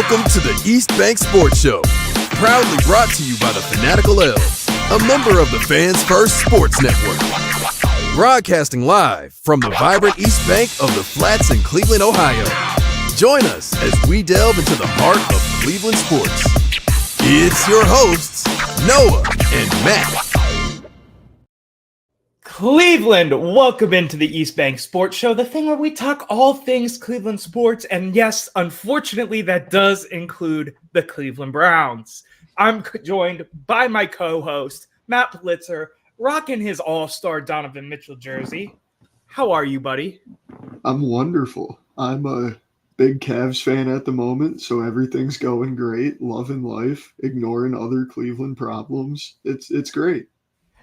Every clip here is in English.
Welcome to the East Bank Sports Show, proudly brought to you by the Fanatical Elves, a member of the Fans First Sports Network. Broadcasting live from the vibrant East Bank of the Flats in Cleveland, Ohio. Join us as we delve into the heart of Cleveland sports. It's your hosts, Noah and Matt. Cleveland, welcome into the East Bank Sports Show, the thing where we talk all things Cleveland sports. And yes, unfortunately, that does include the Cleveland Browns. I'm joined by my co-host, Matt Blitzer, rocking his all-star Donovan Mitchell jersey. How are you, buddy? I'm wonderful. I'm a big Cavs fan at the moment, so everything's going great. Loving life, ignoring other Cleveland problems. It's great.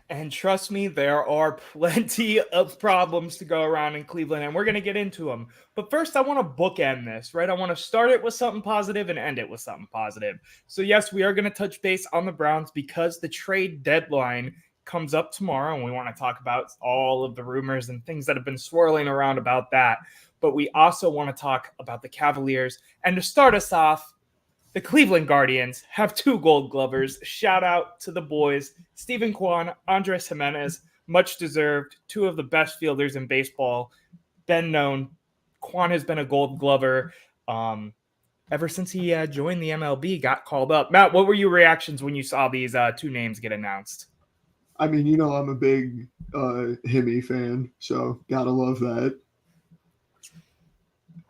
And trust me, there are plenty of problems to go around in Cleveland, and we're going to get into them. But first, I want to bookend this, right? I want to start it with something positive and end it with something positive. So yes, we are going to touch base on the Browns because the trade deadline comes up tomorrow, and we want to talk about all of the rumors and things that have been swirling around about that. But we also want to talk about the Cavaliers. And to start us off, the Cleveland Guardians have two Gold Glovers. Shout out to the boys, Stephen Kwan, Andres Jimenez, much deserved. Two of the best fielders in baseball. Been known. Kwan has been a Gold Glover ever since he joined the MLB, got called up. Matt, what were your reactions when you saw these two names get announced? I mean, you know, I'm a big Himmy fan, so gotta love that.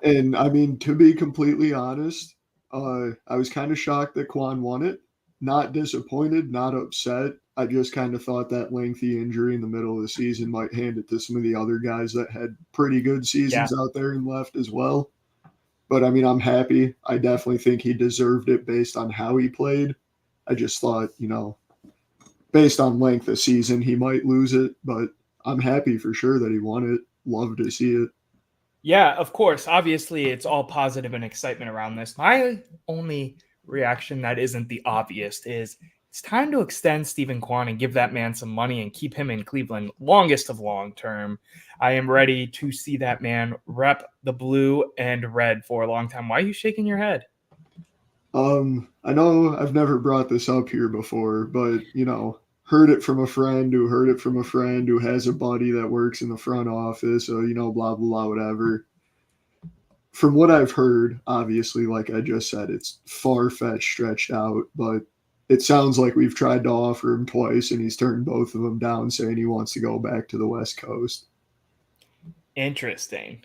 And I mean, to be completely honest, I was kind of shocked that Kwan won it. Not disappointed, not upset. I just kind of thought that lengthy injury in the middle of the season might hand it to some of the other guys that had pretty good seasons out there and left as well. But I mean, I'm happy. I definitely think he deserved it based on how he played. I just thought, you know, based on length of season, he might lose it. But I'm happy for sure that he won it. Love to see it. Yeah, of course. Obviously, it's all positive and excitement around this. My only reaction that isn't the obvious is it's time to extend Stephen Kwan and give that man some money and keep him in Cleveland longest of long term. I am ready to see that man rep the blue and red for a long time. Why are you shaking your head? I know I've never brought this up here before, but, you know, heard it from a friend who heard it from a friend who has a buddy that works in the front office, so, you know, blah, blah, blah, whatever. From what I've heard, obviously, like I just said, it's far-fetched, stretched out, but it sounds like we've tried to offer him twice, and he's turned both of them down, saying he wants to go back to the West Coast. Interesting.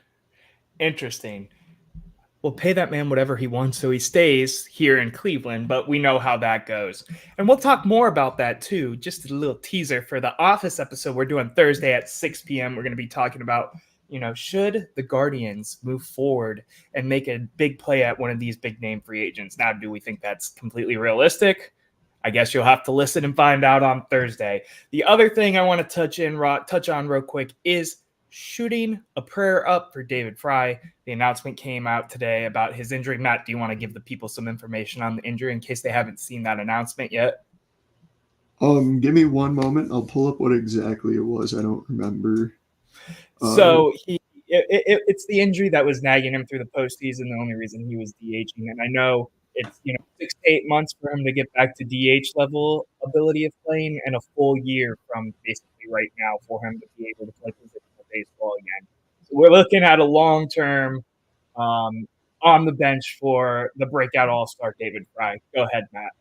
We'll pay that man whatever he wants so he stays here in Cleveland, but we know how that goes. And we'll talk more about that too. Just a little teaser for the Office episode we're doing Thursday at 6 p.m. We're going to be talking about, you know, should the Guardians move forward and make a big play at one of these big name free agents? Now, do we think that's completely realistic? I guess you'll have to listen and find out on Thursday. The other thing I want to touch on real quick is shooting a prayer up for David Fry. The announcement came out today about his injury. Matt, do you want to give the people some information on the injury in case they haven't seen that announcement yet? Give me one moment. I'll pull up what exactly it was. I don't remember. So it's the injury that was nagging him through the postseason. The only reason he was DHing, and I know it's 6 to 8 months for him to get back to DH level ability of playing, and a full year from basically right now for him to be able to play positional baseball again. So we're looking at a long term on the bench for the breakout all-star David Fry. Go ahead, Matt.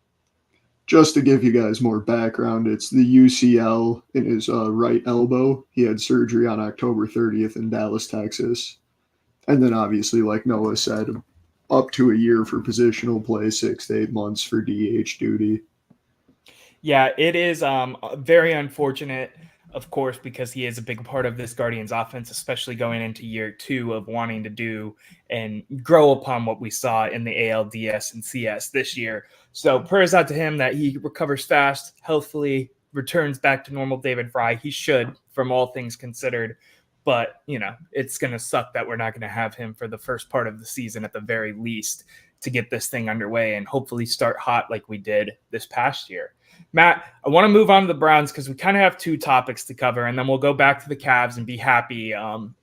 Just to give you guys more background, it's the UCL in his right elbow. He had surgery on October 30th in Dallas, Texas. And then obviously, like Noah said, up to a year for positional play, 6 to 8 months for DH duty. Yeah, it is very unfortunate, of course, because he is a big part of this Guardians offense, especially going into year 2 of wanting to do and grow upon what we saw in the ALDS and CS this year. So prayers out to him that he recovers fast, healthfully returns back to normal David Fry. He should, from all things considered. But, you know, it's going to suck that we're not going to have him for the first part of the season at the very least. to get this thing underway and hopefully start hot like we did this past year. Matt, I want to move on to the Browns because we kind of have two topics to cover, and then we'll go back to the Cavs and be happy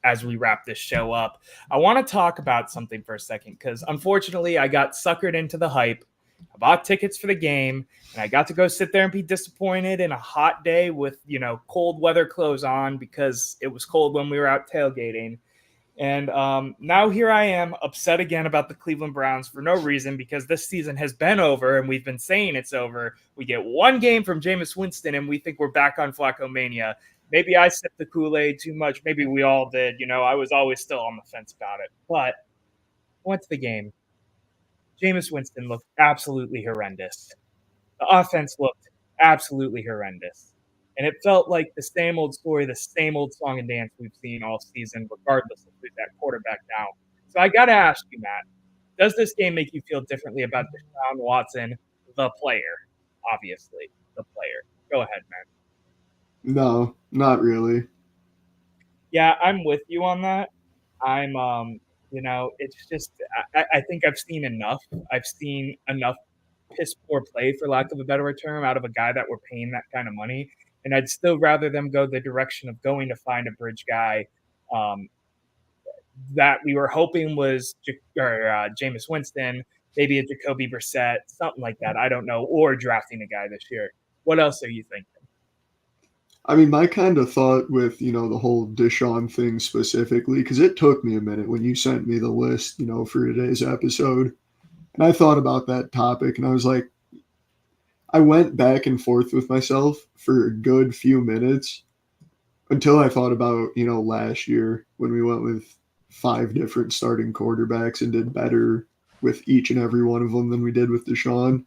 as we wrap this show up. I want to talk about something for a second because unfortunately I got suckered into the hype. I bought tickets for the game, and I got to go sit there and be disappointed in a hot day with, cold weather clothes on because it was cold when we were out tailgating. And now here I am upset again about the Cleveland Browns for no reason because this season has been over and we've been saying it's over. We get one game from Jameis Winston and we think we're back on Flacco Mania. Maybe I sipped the Kool-Aid too much. Maybe we all did. I was always still on the fence about it. But I went to the game. Jameis Winston looked absolutely horrendous. The offense looked absolutely horrendous. And it felt like the same old story, the same old song and dance we've seen all season, regardless of who's that quarterback now. So I got to ask you, Matt, does this game make you feel differently about Deshaun Watson, the player? Obviously, the player. Go ahead, man. No, not really. Yeah, I'm with you on that. I'm, it's just, I think I've seen enough. I've seen enough piss poor play, for lack of a better term, out of a guy that we're paying that kind of money. And I'd still rather them go the direction of going to find a bridge guy that we were hoping was Jameis Winston, maybe a Jacoby Brissett, something like that. I don't know, or drafting a guy this year. What else are you thinking? I mean, my kind of thought with, the whole Deshaun thing specifically, because it took me a minute when you sent me the list, for today's episode. And I thought about that topic and I was like, I went back and forth with myself for a good few minutes until I thought about, last year when we went with 5 different starting quarterbacks and did better with each and every one of them than we did with Deshaun.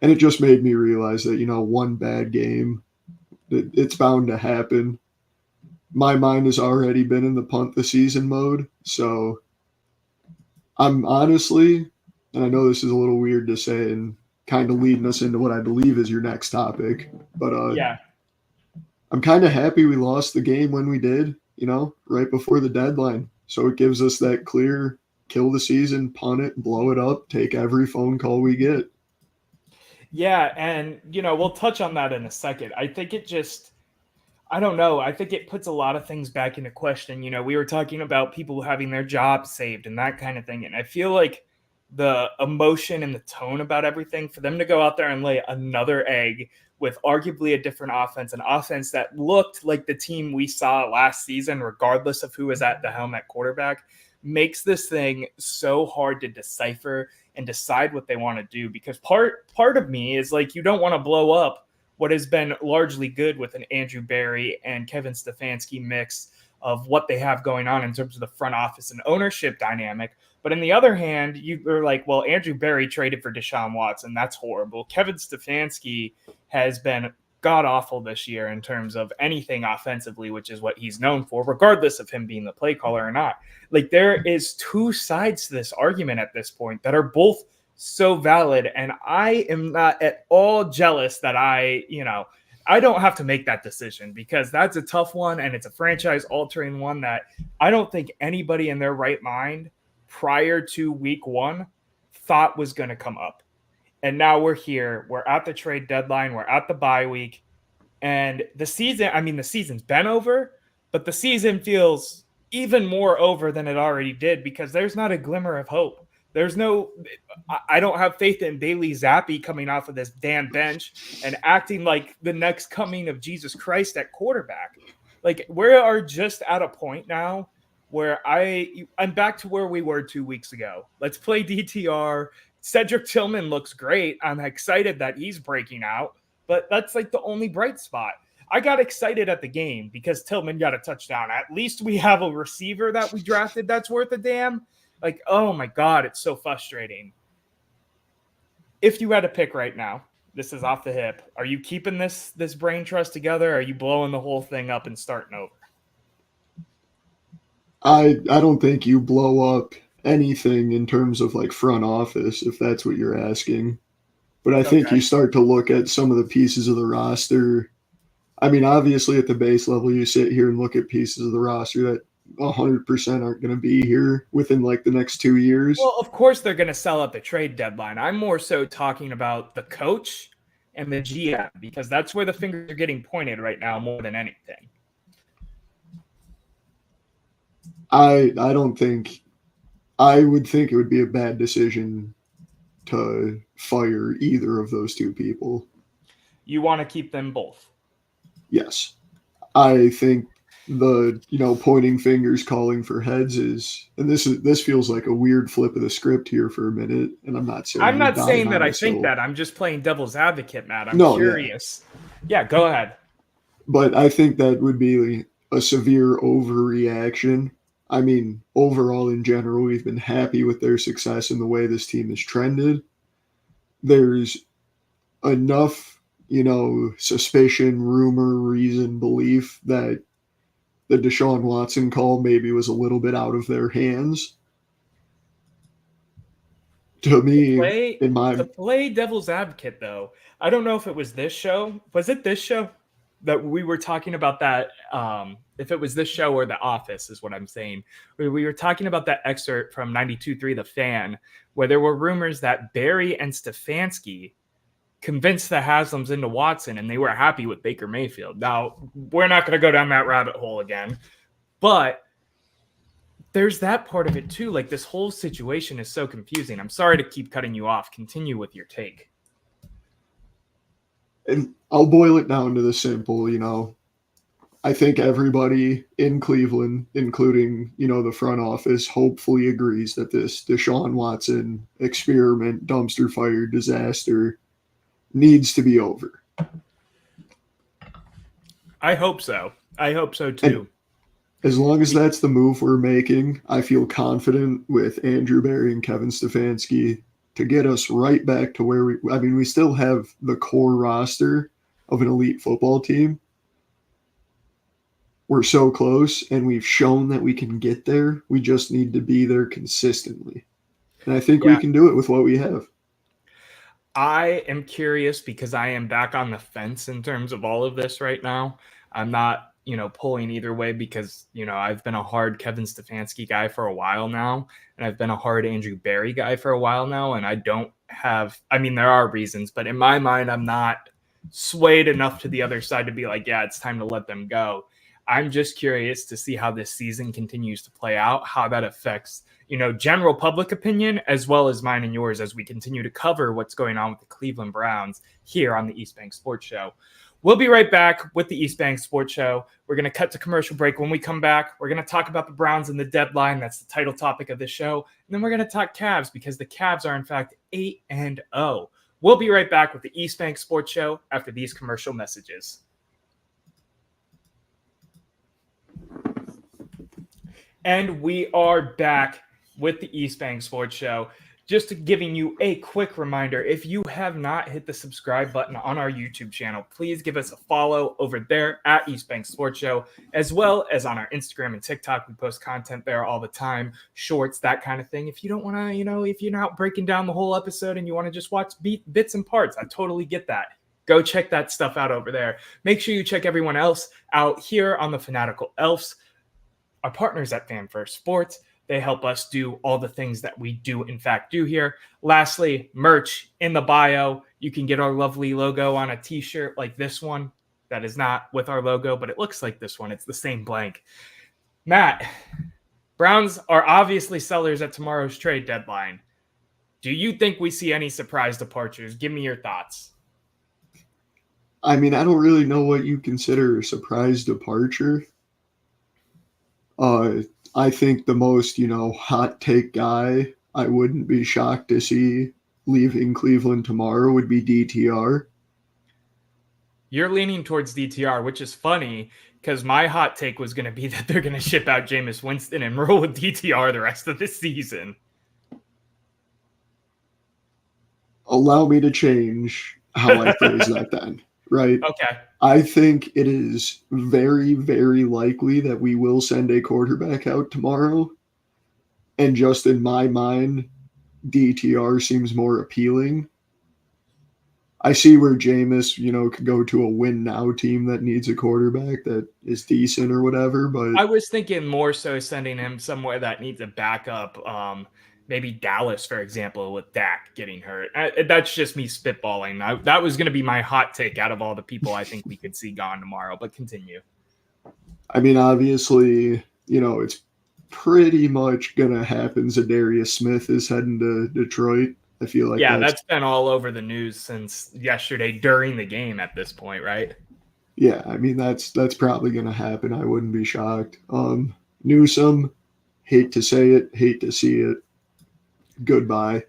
And it just made me realize that, one bad game, it's bound to happen. My mind has already been in the punt the season mode. So I'm honestly, and I know this is a little weird to say and kind of leading us into what I believe is your next topic, but yeah, I'm kind of happy we lost the game when we did, right before the deadline. So it gives us that clear kill the season, punt it, blow it up, take every phone call we get. Yeah, and we'll touch on that in a second. I think I don't know. I think it puts a lot of things back into question. We were talking about people having their jobs saved and that kind of thing. And I feel like the emotion and the tone about everything, for them to go out there and lay another egg with arguably a different offense, an offense that looked like the team we saw last season, regardless of who was at the helm at quarterback, makes this thing so hard to decipher and decide what they want to do. Because part of me is like, you don't want to blow up what has been largely good with an Andrew Berry and Kevin Stefanski mix of what they have going on in terms of the front office and ownership dynamic. But on the other hand, you're like, well, Andrew Berry traded for Deshaun Watson. That's horrible. Kevin Stefanski has been god-awful this year in terms of anything offensively, which is what he's known for, regardless of him being the play caller or not. Like, there is two sides to this argument at this point that are both so valid, and I am not at all jealous that I don't have to make that decision, because that's a tough one, and it's a franchise-altering one that I don't think anybody in their right mind prior to week 1 thought was going to come up. And now we're here. We're at the trade deadline. We're at the bye week. And the season's been over, but the season feels even more over than it already did, because there's not a glimmer of hope. I don't have faith in Bailey Zappi coming off of this damn bench and acting like the next coming of Jesus Christ at quarterback. Like, we are just at a point now where I'm back to where we were 2 weeks ago. Let's play DTR. Cedric Tillman looks great. I'm excited that he's breaking out, but that's like the only bright spot. I got excited at the game because Tillman got a touchdown. At least we have a receiver that we drafted that's worth a damn. Like, oh my God, it's so frustrating. If you had to pick right now, this is off the hip, are you keeping this brain trust together? Or are you blowing the whole thing up and starting over? I don't think you blow up anything in terms of like front office, if that's what you're asking. But I think you start to look at some of the pieces of the roster. I mean, obviously at the base level, you sit here and look at pieces of the roster that 100% aren't going to be here within like the next 2 years. Well, of course they're going to sell at the trade deadline. I'm more so talking about the coach and the GM because that's where the fingers are getting pointed right now more than anything. I don't think I would think it would be a bad decision to fire either of those two people. You want to keep them both? Yes. I think the pointing fingers calling for heads is, and this feels like a weird flip of the script here for a minute, and I'm not saying that I think that. I'm just playing devil's advocate, Matt. I'm curious. Yeah, go ahead. But I think that would be a severe overreaction. I mean, overall in general, we've been happy with their success and the way this team has trended. There's enough, suspicion, rumor, reason, belief that the Deshaun Watson call maybe was a little bit out of their hands. To me, to play devil's advocate, though, I don't know if it was this show. Was it this show that we were talking about that? If it was this show or The Office is what I'm saying. We were talking about that excerpt from 92.3 The Fan, where there were rumors that Barry and Stefanski convinced the Haslams into Watson, and they were happy with Baker Mayfield. Now, we're not going to go down that rabbit hole again, but there's that part of it too. Like, this whole situation is so confusing. I'm sorry to keep cutting you off. Continue with your take. And I'll boil it down to the simple, I think everybody in Cleveland, including, the front office, hopefully agrees that this Deshaun Watson experiment, dumpster fire disaster needs to be over. I hope so. I hope so too. And as long as that's the move we're making, I feel confident with Andrew Berry and Kevin Stefanski to get us right back to where we still have the core roster of an elite football team. We're so close, and we've shown that we can get there. We just need to be there consistently. And I think we can do it with what we have. I am curious because I am back on the fence in terms of all of this right now. I'm not, pulling either way because, I've been a hard Kevin Stefanski guy for a while now, and I've been a hard Andrew Berry guy for a while now, and I don't have – there are reasons, but in my mind, I'm not swayed enough to the other side to be like, yeah, it's time to let them go. I'm just curious to see how this season continues to play out, how that affects – general public opinion, as well as mine and yours as we continue to cover what's going on with the Cleveland Browns here on the East Bank Sports Show. We'll be right back with the East Bank Sports Show. We're going to cut to commercial break. When we come back, we're going to talk about the Browns and the deadline. That's the title topic of this show. And then we're going to talk Cavs because the Cavs are, in fact, 8-0. We'll be right back with the East Bank Sports Show after these commercial messages. And we are back with the East Bank Sports Show. Just giving you a quick reminder, if you have not hit the subscribe button on our YouTube channel, please give us a follow over there at East Bank Sports Show, as well as on our Instagram and TikTok. We post content there all the time, shorts, that kind of thing. If you don't want to, if you're not breaking down the whole episode and you want to just watch bits and parts, I totally get that. Go check that stuff out over there. Make sure you check everyone else out here on the Fanatical Elves, our partners at Fan First Sports. They help us do all the things that we do, in fact, do here. Lastly, merch in the bio. You can get our lovely logo on a t-shirt like this one. That is not with our logo, but it looks like this one. It's the same blank. Matt, Browns are obviously sellers at tomorrow's trade deadline. Do you think we see any surprise departures? Give me your thoughts. I don't really know what you consider a surprise departure. I think the most, hot take guy I wouldn't be shocked to see leaving Cleveland tomorrow would be DTR. You're leaning towards DTR, which is funny because my hot take was going to be that they're going to ship out Jameis Winston and roll with DTR the rest of the season. Allow me to change how I phrase that then, right? Okay. I think it is very, very likely that we will send a quarterback out tomorrow. And just in my mind, DTR seems more appealing. I see where Jameis, could go to a win now team that needs a quarterback that is decent or whatever. But I was thinking more so sending him somewhere that needs a backup. Maybe Dallas, for example, with Dak getting hurt. That's just me spitballing. That was going to be my hot take out of all the people I think we could see gone tomorrow. But continue. I mean, obviously, it's pretty much gonna happen. Zadarius Smith is heading to Detroit. I feel like That's been all over the news since yesterday during the game at this point, right? Yeah, I mean that's probably gonna happen. I wouldn't be shocked. Newsome, hate to say it, hate to see it. Goodbye.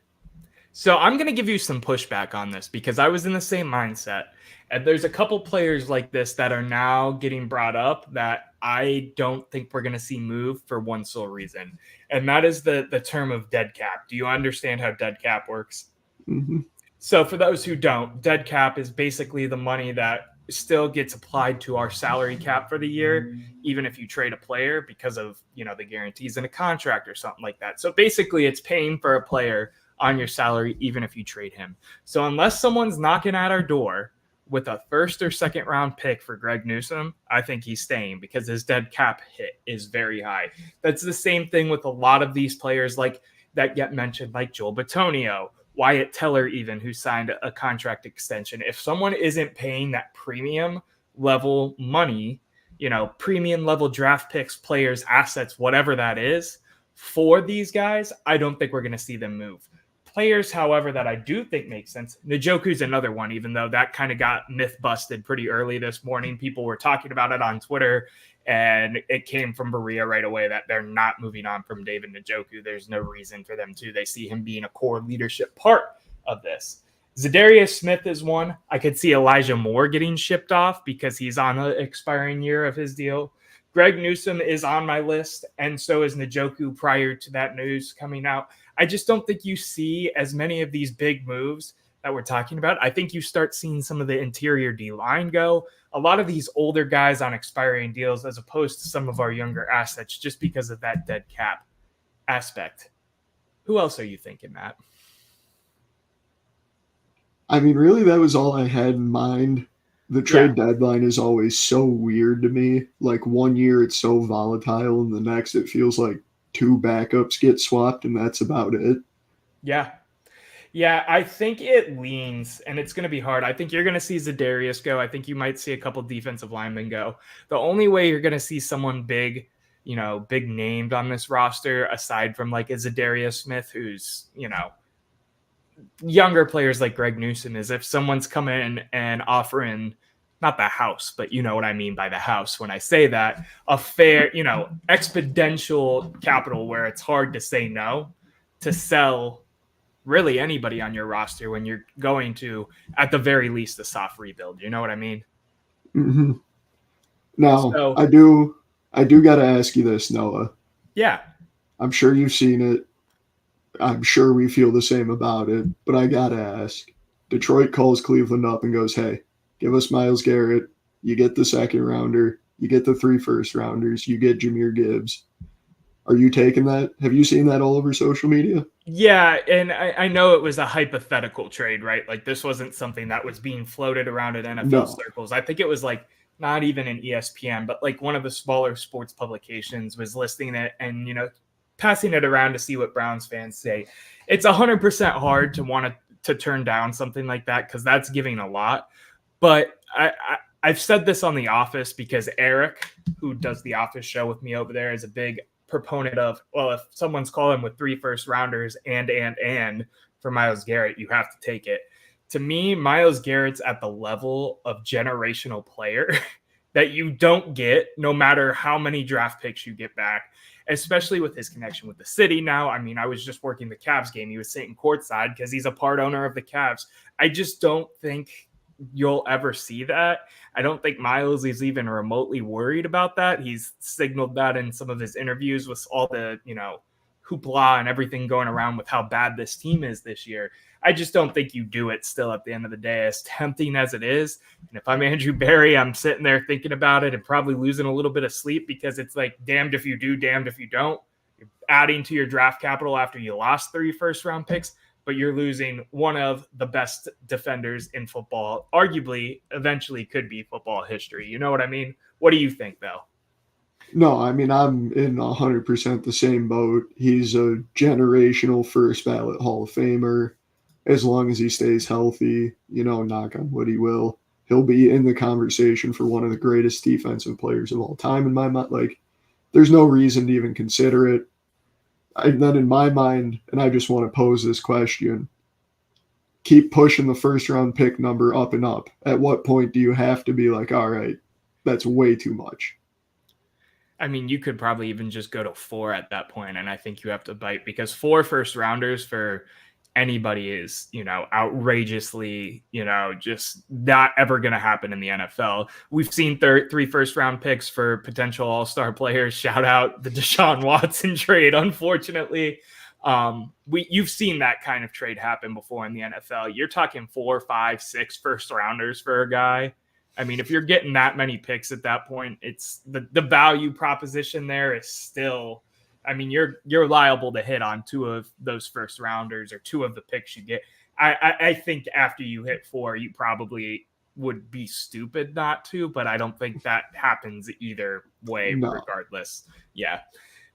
So I'm going to give you some pushback on this because I was in the same mindset. And there's a couple players like this that are now getting brought up that I don't think we're going to see move for one sole reason. And that is the term of dead cap. Do you understand how dead cap works? Mm-hmm. So for those who don't, dead cap is basically the money that still gets applied to our salary cap for the year, even if you trade a player because of, the guarantees in a contract or something like that. So basically it's paying for a player on your salary, even if you trade him. So unless someone's knocking at our door with a first or second round pick for Greg Newsome, I think he's staying because his dead cap hit is very high. That's the same thing with a lot of these players like that get mentioned, like Joel Bitonio, Wyatt Teller, even, who signed a contract extension. If someone isn't paying that premium level money, premium level draft picks, players, assets, whatever that is for these guys, I don't think we're going to see them move. Players, however, that I do think make sense. Njoku's another one, even though that kind of got myth busted pretty early this morning. People were talking about it on Twitter, and it came from Berea right away that they're not moving on from David Njoku. There's no reason for them to. They see him being a core leadership part of this. Zadarius Smith is one. I could see Elijah Moore getting shipped off because he's on the expiring year of his deal. Greg Newsome is on my list, and so is Njoku prior to that news coming out. I just don't think you see as many of these big moves that we're talking about. I think you start seeing some of the interior D-line go. A lot of these older guys on expiring deals as opposed to some of our younger assets just because of that dead cap aspect. Who else are you thinking, Matt? I mean, really, that was all I had in mind. The trade deadline is always so weird to me. Like 1 year it's so volatile, and the next it feels like two backups get swapped, and that's about it. Yeah, I think it leans, and it's going to be hard. I think you're going to see Zadarius go. I think you might see a couple defensive linemen go. The only way you're going to see someone big, big named on this roster, aside from like a Zadarius Smith, who's, younger players like Greg Newsome, is if someone's coming in and offering not the house, but you know what I mean by the house when I say that, a fair, exponential capital where it's hard to say no to sell really anybody on your roster when you're going to, at the very least, a soft rebuild. You know what I mean? Mm-hmm. Now, I do got to ask you this, Noah. Yeah. I'm sure you've seen it. I'm sure we feel the same about it, but I got to ask. Detroit calls Cleveland up and goes, hey, give us Myles Garrett. You get the second rounder. You get the 3 first rounders. You get Jahmyr Gibbs. Are you taking that? Have you seen that all over social media? Yeah, and I know it was a hypothetical trade, right? Like this wasn't something that was being floated around in NFL circles. I think it was like not even an ESPN, but like one of the smaller sports publications was listing it and, passing it around to see what Browns fans say. It's 100% hard to want to turn down something like that because that's giving a lot. But I've said this on The Office because Eric, who does The Office show with me over there, is a big proponent of, well, if someone's calling with 3 first rounders and for Myles Garrett, you have to take it. To me, Myles Garrett's at the level of generational player that you don't get no matter how many draft picks you get back, especially with his connection with the city now. I mean, I was just working the Cavs game. He was sitting courtside because he's a part owner of the Cavs. I just don't think you'll ever see that. I don't think Myles is even remotely worried about that. He's signaled that in some of his interviews with all the, hoopla and everything going around with how bad this team is this year. I just don't think you do it still at the end of the day, as tempting as it is. And if I'm Andrew Berry, I'm sitting there thinking about it and probably losing a little bit of sleep because it's like, damned if you do, damned if you don't. You're adding to your draft capital after you lost 3 first-round picks. but you're losing one of the best defenders in football, arguably eventually could be football history. You know what I mean? What do you think, though? No, I mean, I'm in 100% the same boat. He's a generational first ballot Hall of Famer. As long as he stays healthy, knock on wood, he will. He'll be in the conversation for one of the greatest defensive players of all time in my mind. Like, there's no reason to even consider it. Then in my mind, and I just want to pose this question, keep pushing the first round pick number up and up. At what point do you have to be like, all right, that's way too much? I mean, you could probably even just go to 4 at that point, and I think you have to bite, because 4 first rounders for anybody is, outrageously, just not ever going to happen in the NFL. We've seen 3 first round picks for potential all-star players. Shout out the Deshaun Watson trade. Unfortunately, you've seen that kind of trade happen before in the NFL. You're talking 4, 5, 6 first rounders for a guy. I mean, if you're getting that many picks at that point, it's the value proposition there is still, I mean, you're liable to hit on 2 of those first rounders or 2 of the picks you get. I think after you hit 4, you probably would be stupid not to, but I don't think that happens either way, regardless. Yeah.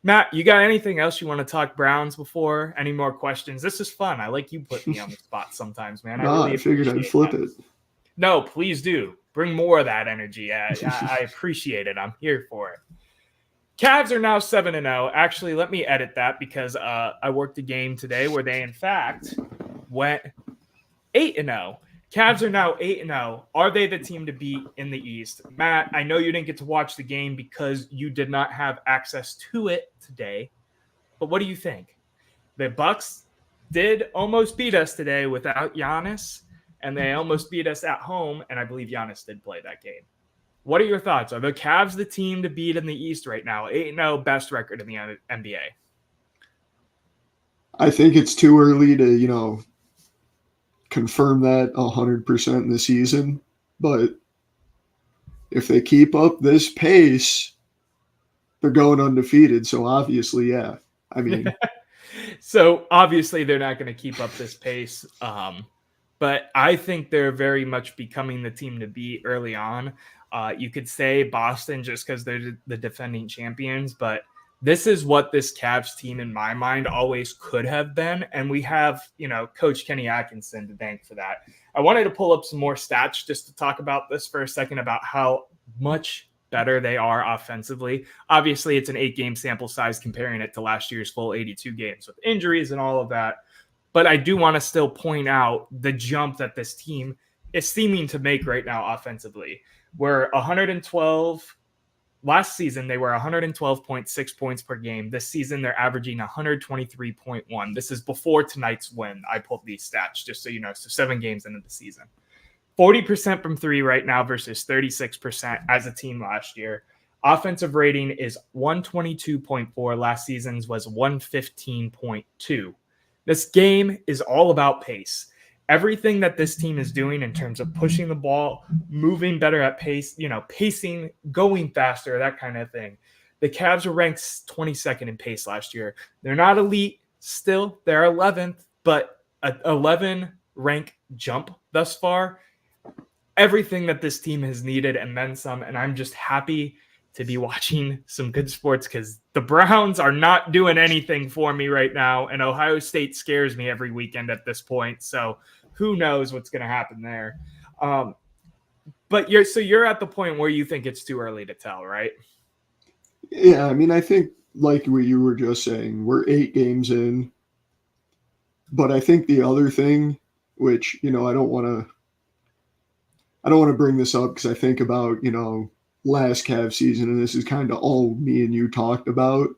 Matt, you got anything else you want to talk Browns before? Any more questions? This is fun. I like you put me on the spot sometimes, man. I figured I'd flip it. No, please do. Bring more of that energy. I appreciate it. I'm here for it. Cavs are now 7-0. Actually, let me edit that because I worked a game today where they, in fact, went 8-0. Cavs are now 8-0. Are they the team to beat in the East? Matt, I know you didn't get to watch the game because you did not have access to it today, but what do you think? The Bucks did almost beat us today without Giannis, and they almost beat us at home, and I believe Giannis did play that game. What are your thoughts? Are the Cavs the team to beat in the East right now? 8-0, best record in the NBA. I think it's too early to, confirm that 100% in the season. But if they keep up this pace, they're going undefeated. So obviously, yeah. I mean, so obviously they're not going to keep up this pace. But I think they're very much becoming the team to beat early on. You could say Boston just because they're the defending champions, but this is what this Cavs team, in my mind, always could have been. And we have, Coach Kenny Atkinson to thank for that. I wanted to pull up some more stats just to talk about this for a second, about how much better they are offensively. Obviously, it's an 8-game sample size comparing it to last year's full 82 games with injuries and all of that. But I do want to still point out the jump that this team is seeming to make right now offensively. We're 112. Last season, they were 112.6 points per game. This season, they're averaging 123.1. This is before tonight's win. I pulled these stats just so you know. So 7 games into the season. 40% from 3 right now versus 36% as a team last year. Offensive rating is 122.4. Last season's was 115.2. This game is all about pace. Everything that this team is doing in terms of pushing the ball, moving better at pace, pacing, going faster, that kind of thing. The Cavs were ranked 22nd in pace last year. They're not elite still. They're 11th, but an 11 rank jump thus far. Everything that this team has needed and then some, and I'm just happy to be watching some good sports because the Browns are not doing anything for me right now, and Ohio State scares me every weekend at this point. So who knows what's going to happen there? But you're at the point where you think it's too early to tell, right? Yeah, I mean, I think like what you were just saying, we're 8 games in, but I think the other thing, which I don't want to bring this up because I think about last Cavs season, and this is kind of all me and you talked about.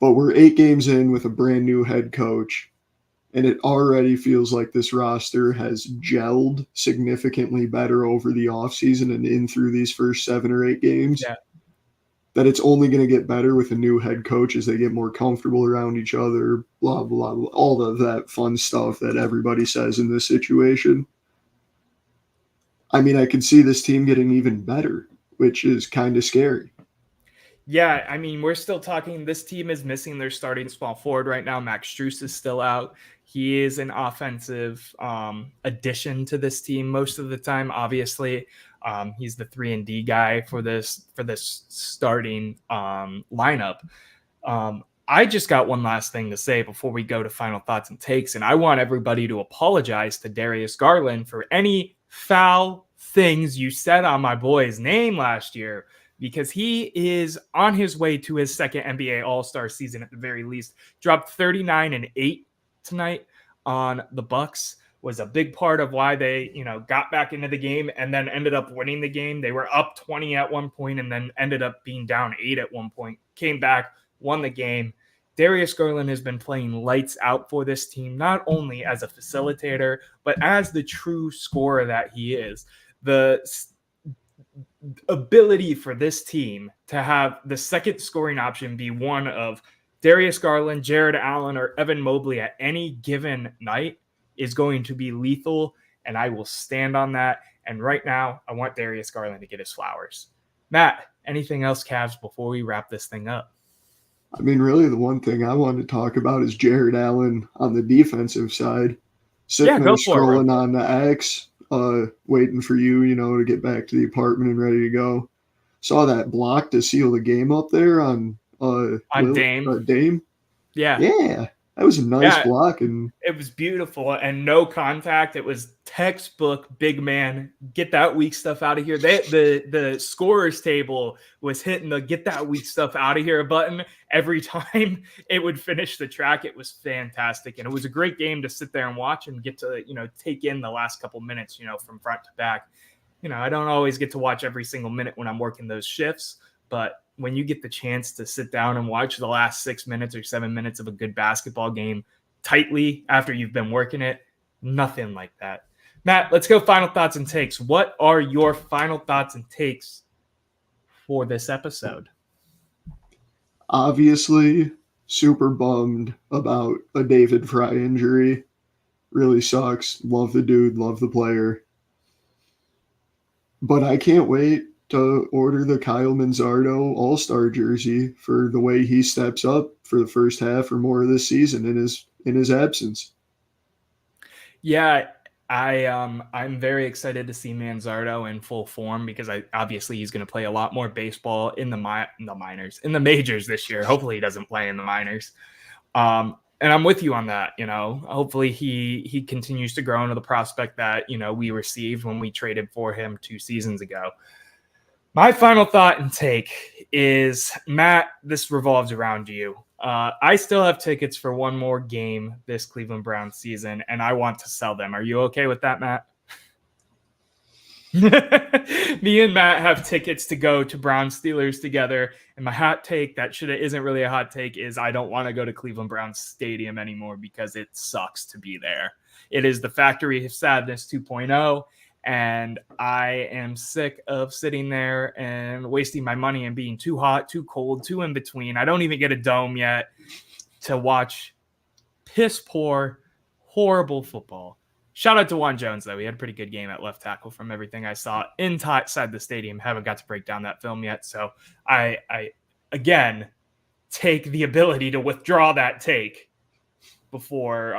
But we're 8 games in with a brand new head coach, and it already feels like this roster has gelled significantly better over the offseason and in through these first 7 or 8 games. Yeah. That it's only going to get better with a new head coach as they get more comfortable around each other, blah, blah, blah, all of that fun stuff that everybody says in this situation. I mean, I could see this team getting even better, which is kind of scary. Yeah, I mean, we're still talking. This team is missing their starting small forward right now. Max Strus is still out. He is an offensive addition to this team most of the time. Obviously, he's the 3-and-D guy for this starting lineup. I just got one last thing to say before we go to final thoughts and takes, and I want everybody to apologize to Darius Garland for any foul things you said on my boy's name last year, because he is on his way to his second NBA All-Star season at the very least. Dropped 39 and 8 tonight on the Bucks. Was a big part of why they, got back into the game and then ended up winning the game. They were up 20 at one point and then ended up being down 8 at one point. Came back, won the game. Darius Garland has been playing lights out for this team, not only as a facilitator, but as the true scorer that he is. The ability for this team to have the second scoring option be one of Darius Garland, Jared Allen, or Evan Mobley at any given night is going to be lethal, and I will stand on that. And right now, I want Darius Garland to get his flowers. Matt, anything else, Cavs, before we wrap this thing up? I mean, really, the one thing I wanted to talk about is Jared Allen on the defensive side. Sitting there scrolling on the X, waiting for you, to get back to the apartment and ready to go. Saw that block to seal the game up there on Dame. Dame. Yeah. Yeah. That was a nice block. And it was beautiful and no contact. It was textbook big man. Get that weak stuff out of here. The scorer's table was hitting the get that weak stuff out of here button every time it would finish the track. It was fantastic. And it was a great game to sit there and watch and get to, take in the last couple minutes, from front to back. I don't always get to watch every single minute when I'm working those shifts, but when you get the chance to sit down and watch the last 6 minutes or 7 minutes of a good basketball game tightly after you've been working it, nothing like that. Matt, let's go final thoughts and takes. What are your final thoughts and takes for this episode? Obviously, super bummed about a David Fry injury. Really sucks. Love the dude, love the player. But I can't wait to order the Kyle Manzardo All-Star jersey for the way he steps up for the first half or more of this season in his absence. Yeah, I'm very excited to see Manzardo in full form because obviously he's going to play a lot more baseball in the majors this year. Hopefully he doesn't play in the minors. And I'm with you on that. Hopefully he continues to grow into the prospect that, we received when we traded for him 2 seasons ago. My final thought and take is, Matt, this revolves around you. I still have tickets for one more game this Cleveland Browns season, and I want to sell them. Are you okay with that, Matt? Me and Matt have tickets to go to Browns Steelers together, and my hot take that isn't really a hot take is I don't want to go to Cleveland Browns Stadium anymore because it sucks to be there. It is the Factory of Sadness 2.0. And I am sick of sitting there and wasting my money and being too hot, too cold, too in between. I don't even get a dome yet to watch piss poor, horrible football. Shout out to Juan Jones, though. He had a pretty good game at left tackle from everything I saw inside the stadium. Haven't got to break down that film yet. So I again, take the ability to withdraw that take before,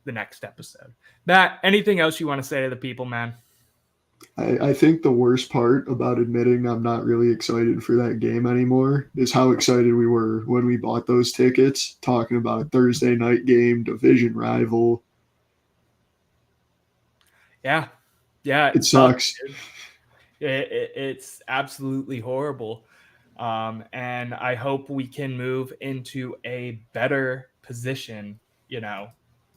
the next episode. Matt, anything else you want to say to the people, man? I think the worst part about admitting I'm not really excited for that game anymore is how excited we were when we bought those tickets, talking about a Thursday night game, division rival. Yeah. It sucks. It's absolutely horrible. And I hope we can move into a better position,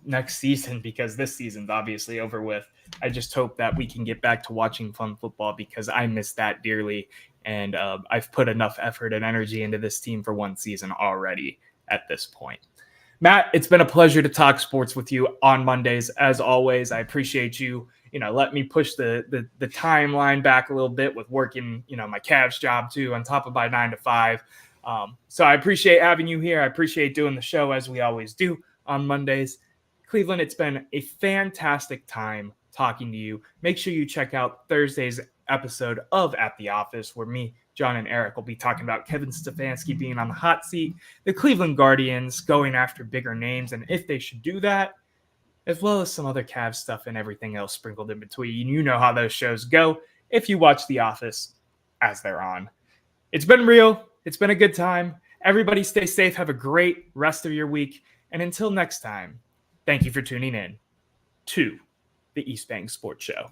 next season, because this season's obviously over with. I just hope that we can get back to watching fun football because I miss that dearly. And I've put enough effort and energy into this team for one season already at this point. Matt, it's been a pleasure to talk sports with you on Mondays. As always, I appreciate you, let me push the timeline back a little bit with working, my Cavs job too, on top of my 9 to 5. So I appreciate having you here. I appreciate doing the show as we always do on Mondays. Cleveland, it's been a fantastic time talking to you. Make sure you check out Thursday's episode of At the Office, where me, John, and Eric will be talking about Kevin Stefanski being on the hot seat, the Cleveland Guardians going after bigger names and if they should do that, as well as some other Cavs stuff and everything else sprinkled in between. You know how those shows go if you watch The Office as they're on. It's been real. It's been a good time. Everybody stay safe. Have a great rest of your week. And until next time, thank you for tuning in to the East Bank Sports Show.